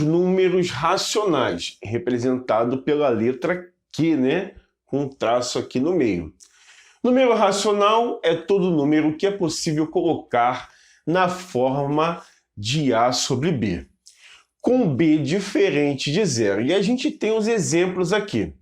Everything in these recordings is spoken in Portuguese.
números racionais, representado pela letra Q, né? Com um traço aqui no meio. Número racional é todo número que é possível colocar na forma de A sobre B, com B diferente de zero. E a gente tem os exemplos aqui.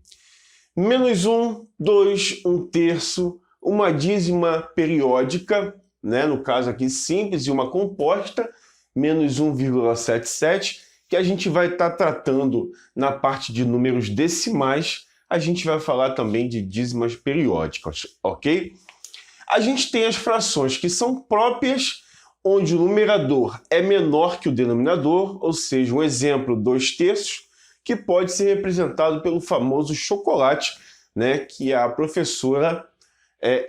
Menos 1, 2, 1/3, uma dízima periódica, né? No caso aqui simples, e uma composta, menos 1,77, que a gente vai estar tratando na parte de números decimais. A gente vai falar também de dízimas periódicas, ok? A gente tem as frações que são próprias, onde o numerador é menor que o denominador, ou seja, um exemplo, 2/3, que pode ser representado pelo famoso chocolate, né, que a professora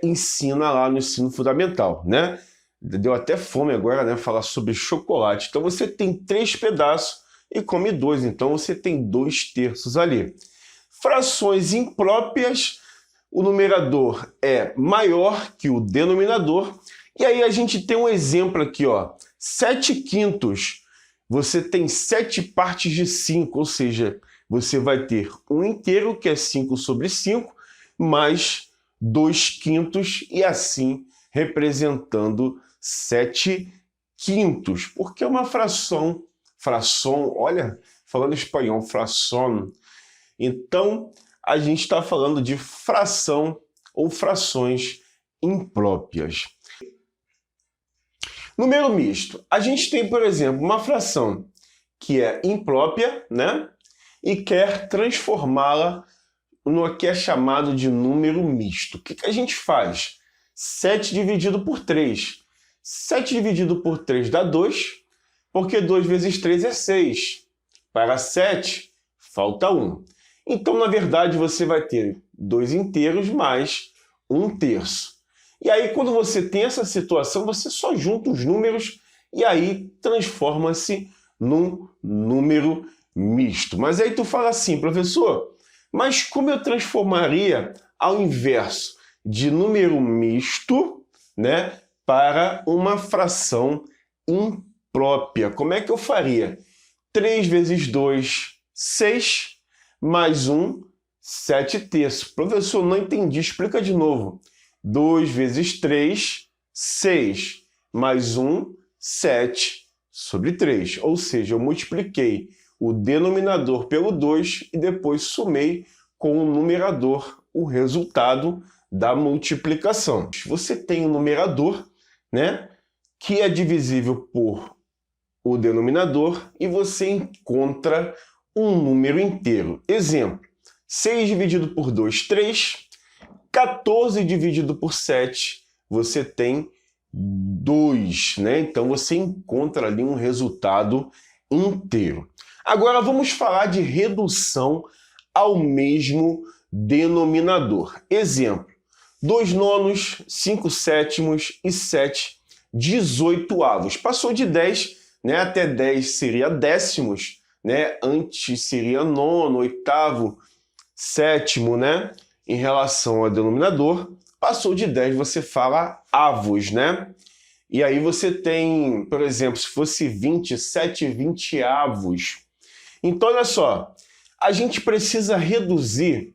ensina lá no ensino fundamental, né? Deu até fome agora, né, falar sobre chocolate. Então você tem 3 pedaços e come 2, então você tem 2/3 ali. Frações impróprias, o numerador é maior que o denominador, e aí a gente tem um exemplo aqui, ó, 7/5. Você tem 7 partes de 5, ou seja, você vai ter um inteiro, que é 5 sobre 5, mais 2/5, e assim representando 7/5, porque é uma fração, olha, falando espanhol, fração. Então, a gente está falando de fração ou frações impróprias. Número misto. A gente tem, por exemplo, uma fração que é imprópria, né? E quer transformá-la no que é chamado de número misto. O que a gente faz? 7 dividido por 3. 7 dividido por 3 dá 2, porque 2 vezes 3 é 6. Para 7, falta 1. Então, na verdade, você vai ter 2 inteiros mais 1/3. E aí, quando você tem essa situação, você só junta os números e aí transforma-se num número misto. Mas aí tu fala assim, professor, mas como eu transformaria ao inverso de número misto, né, para uma fração imprópria? Como é que eu faria? 3 vezes 2, 6, mais 1, 7/3. Professor, não entendi, explica de novo. 2 vezes 3, 6, mais 1, 7 sobre 3. Ou seja, eu multipliquei o denominador pelo 2 e depois somei com o numerador o resultado da multiplicação. Você tem um numerador, né, que é divisível por o denominador e você encontra um número inteiro. Exemplo, 6 dividido por 2, 3. 14 dividido por 7, você tem 2, né? Então você encontra ali um resultado inteiro. Agora vamos falar de redução ao mesmo denominador. Exemplo, 2/9, 5/7 e 7/18. Passou de 10, né? Até 10 seria décimos, né? Antes seria nono, oitavo, sétimo, né? Em relação ao denominador, passou de 10, você fala avos, né? E aí você tem, por exemplo, se fosse 20, 7/20. Então, olha só, a gente precisa reduzir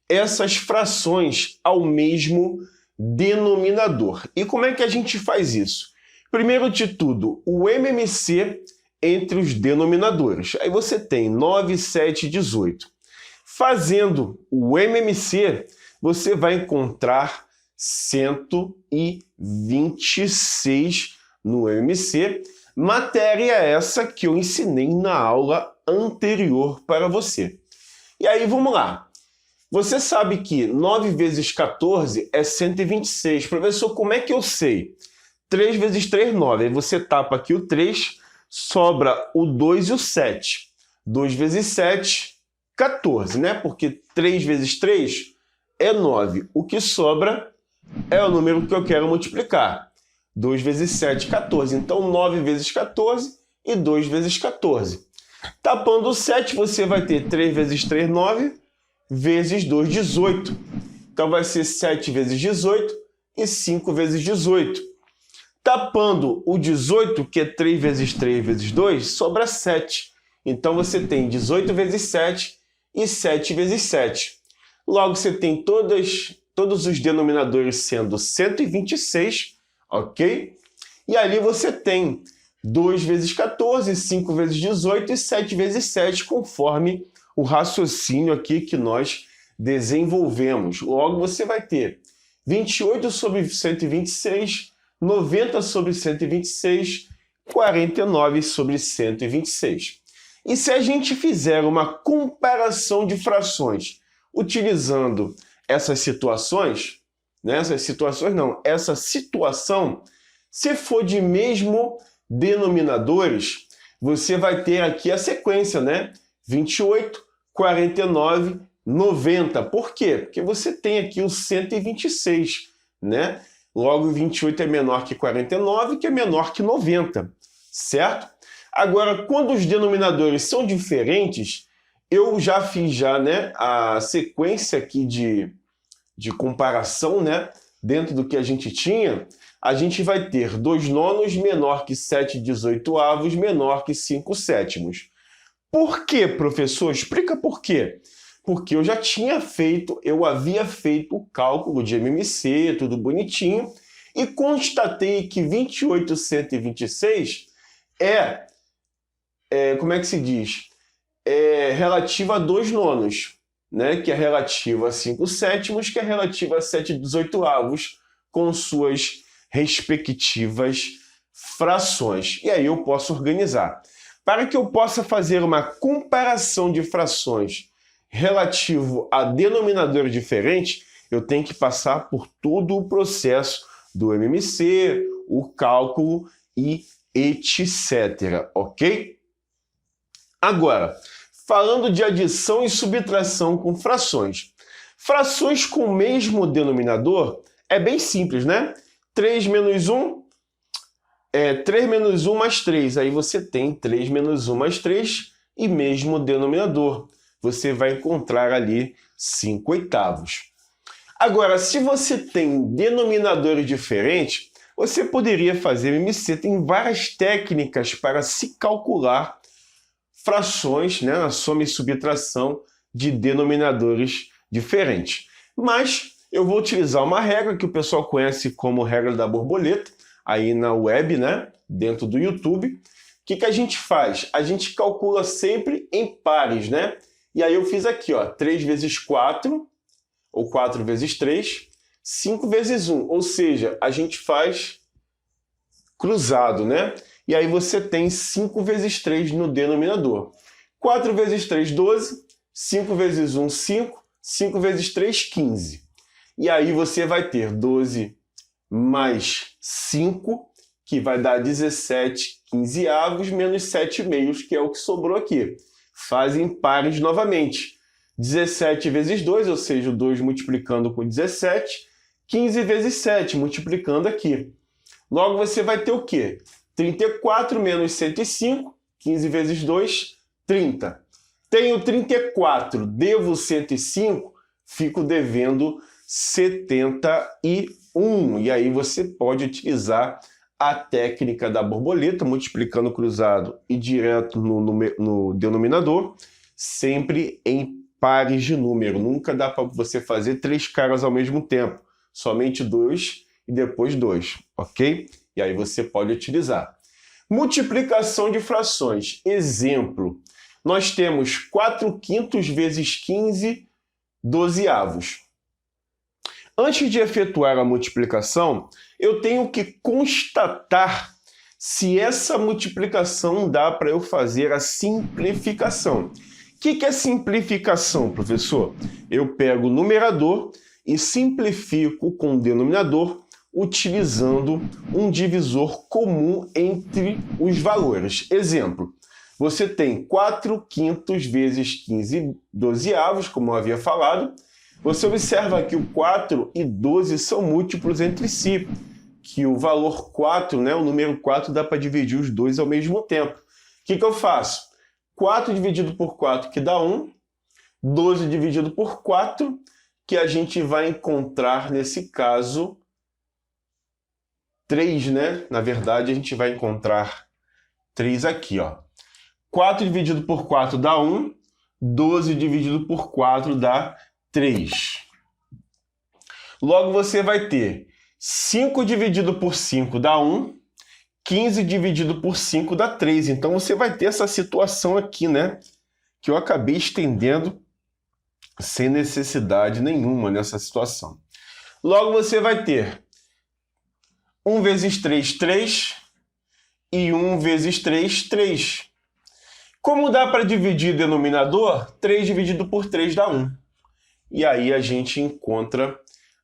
essas frações ao mesmo denominador. E como é que a gente faz isso? Primeiro de tudo, o MMC entre os denominadores. Aí você tem 9, 7, 18. Fazendo o MMC, você vai encontrar 126 no MMC, matéria essa que eu ensinei na aula anterior para você. E aí, vamos lá. Você sabe que 9 vezes 14 é 126. Professor, como é que eu sei? 3 vezes 3, 9. Aí você tapa aqui o 3, sobra o 2 e o 7. 2 vezes 7, 14, né? Porque 3 vezes 3 é 9. O que sobra é o número que eu quero multiplicar. 2 vezes 7, 14. Então, 9 vezes 14 e 2 vezes 14. Tapando o 7, você vai ter 3 vezes 3, 9, vezes 2, 18. Então, vai ser 7 vezes 18 e 5 vezes 18. Tapando o 18, que é 3 vezes 3 vezes 2, sobra 7. Então você tem 18 vezes 7 e 7 vezes 7. Logo você tem todos os denominadores sendo 126, ok? E ali você tem 2 vezes 14, 5 vezes 18 e 7 vezes 7, conforme o raciocínio aqui que nós desenvolvemos. Logo você vai ter 28 sobre 126, 90 sobre 126, 49 sobre 126. E se a gente fizer uma comparação de frações utilizando essas situações, né? Essa situação, se for de mesmo denominadores, você vai ter aqui a sequência, né? 28, 49, 90. Por quê? Porque você tem aqui o 126, né? Logo, 28 é menor que 49, que é menor que 90, certo? Agora, quando os denominadores são diferentes, eu já fiz né, a sequência aqui de comparação, né? Dentro do que a gente tinha, a gente vai ter 2 nonos menor que 7/18 menor que 5/7. Por quê, professor? Explica por quê. Porque eu havia feito o cálculo de MMC, tudo bonitinho, e constatei que 28/126 como é que se diz? É relativa a 2 nonos, né? Que é relativa a 5/7, que é relativa a 7/18, com suas respectivas frações. E aí eu posso organizar. Para que eu possa fazer uma comparação de frações relativo a denominadores diferentes, eu tenho que passar por todo o processo do MMC, o cálculo e etc. Ok? Agora, falando de adição e subtração com frações. Frações com o mesmo denominador é bem simples, né? 3 menos 1 3 menos 1 mais 3. Aí você tem 3 menos 1 mais 3 e mesmo denominador. Você vai encontrar ali 5/8. Agora, se você tem denominadores diferentes, você poderia fazer MMC. Tem várias técnicas para se calcular frações, né, a soma e subtração de denominadores diferentes. Mas eu vou utilizar uma regra que o pessoal conhece como regra da borboleta, aí na web, né, dentro do YouTube. O que a gente faz? A gente calcula sempre em pares, né? E aí eu fiz aqui, ó, 3 vezes 4, ou 4 vezes 3, 5 vezes 1, ou seja, a gente faz cruzado, né? E aí você tem 5 vezes 3 no denominador. 4 vezes 3, 12. 5 vezes 1, 5. 5 vezes 3, 15. E aí você vai ter 12 mais 5, que vai dar 17 quinzeavos, menos 7 meios, que é o que sobrou aqui. Fazem pares novamente. 17 vezes 2, ou seja, o 2 multiplicando com 17. 15 vezes 7, multiplicando aqui. Logo você vai ter o quê? 34 menos 105, 15 vezes 2, 30. Tenho 34, devo 105, fico devendo 71. E aí você pode utilizar a técnica da borboleta, multiplicando cruzado e direto no denominador, sempre em pares de número. Nunca dá para você fazer 3 caras ao mesmo tempo, somente 2 e depois 2, ok? E aí você pode utilizar. Multiplicação de frações. Exemplo, nós temos 4/5 vezes 15 dozeavos. Antes de efetuar a multiplicação, eu tenho que constatar se essa multiplicação dá para eu fazer a simplificação. O que é simplificação, professor? Eu pego o numerador e simplifico com o denominador, utilizando um divisor comum entre os valores. Exemplo, você tem 4/5 vezes 15 dozeavos, como eu havia falado. Você observa que o 4 e 12 são múltiplos entre si, que o valor 4, né, o número 4, dá para dividir os dois ao mesmo tempo. O que eu faço? 4 dividido por 4, que dá 1. 12 dividido por 4, que a gente vai encontrar, nesse caso, 3, né? Na verdade, a gente vai encontrar 3 aqui, ó. 4 dividido por 4 dá 1. 12 dividido por 4 dá 3. Logo, você vai ter 5 dividido por 5 dá 1. 15 dividido por 5 dá 3. Então, você vai ter essa situação aqui, né? Que eu acabei estendendo sem necessidade nenhuma nessa situação. Logo, você vai ter 1 vezes 3, 3. E 1 vezes 3, 3. Como dá para dividir denominador? 3 dividido por 3 dá 1. E aí a gente encontra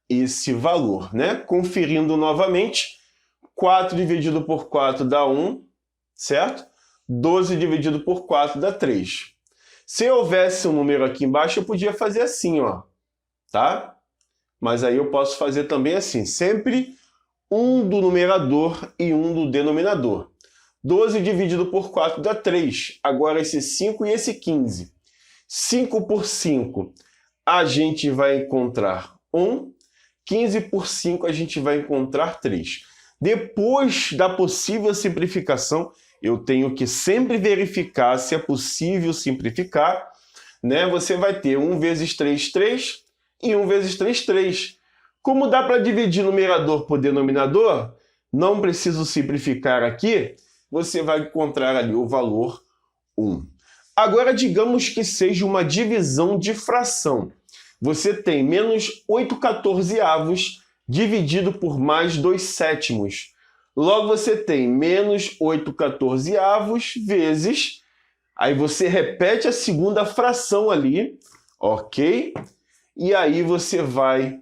esse valor, né? Conferindo novamente, 4 dividido por 4 dá 1, certo? 12 dividido por 4 dá 3. Se houvesse um número aqui embaixo, eu podia fazer assim, ó, tá? Mas aí eu posso fazer também assim, sempre um do numerador e um do denominador. 12 dividido por 4 dá 3. Agora esse 5 e esse 15. 5 por 5 a gente vai encontrar 1. 15 por 5 a gente vai encontrar 3. Depois da possível simplificação, eu tenho que sempre verificar se é possível simplificar, né? Você vai ter 1 vezes 3, 3 e 1 vezes 3, 3. Como dá para dividir numerador por denominador, não preciso simplificar aqui, você vai encontrar ali o valor 1. Agora, digamos que seja uma divisão de fração. Você tem menos 8/14 dividido por mais 2/7. Logo, você tem menos 8/14 vezes... Aí você repete a segunda fração ali, ok? E aí você vai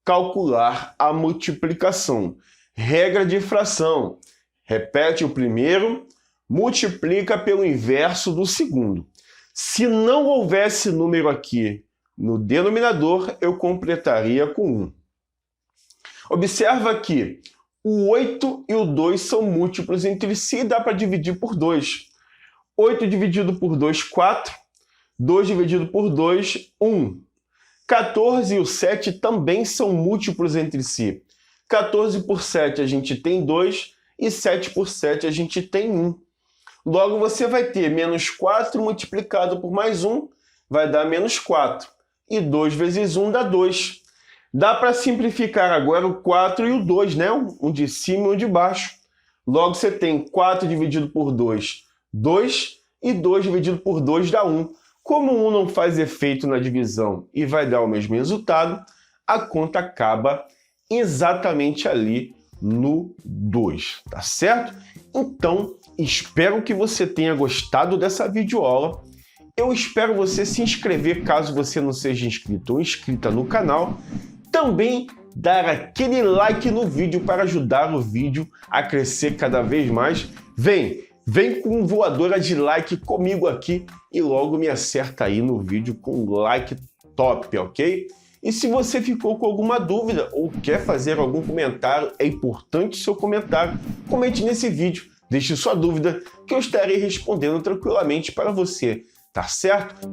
calcular a multiplicação. Regra de fração. Repete o primeiro, multiplica pelo inverso do segundo. Se não houvesse número aqui no denominador, eu completaria com 1. Observa que o 8 e o 2 são múltiplos entre si e dá para dividir por 2. 8 dividido por 2, 4. 2 dividido por 2, 1. 14 e o 7 também são múltiplos entre si. 14 por 7 a gente tem 2 e 7 por 7 a gente tem 1. Logo, você vai ter menos 4 multiplicado por mais 1, vai dar menos 4. E 2 vezes 1 dá 2. Dá para simplificar agora o 4 e o 2, né? Um de cima e um de baixo. Logo, você tem 4 dividido por 2, 2. E 2 dividido por 2 dá 1. Como 1 não faz efeito na divisão e vai dar o mesmo resultado, a conta acaba exatamente ali no 2, tá certo? Então, espero que você tenha gostado dessa videoaula. Eu espero você se inscrever caso você não seja inscrito ou inscrita no canal. Também dar aquele like no vídeo para ajudar o vídeo a crescer cada vez mais. Vem com voadora de like comigo aqui e logo me acerta aí no vídeo com um like top, ok? E se você ficou com alguma dúvida ou quer fazer algum comentário, é importante o seu comentário. Comente nesse vídeo, deixe sua dúvida que eu estarei respondendo tranquilamente para você, tá certo?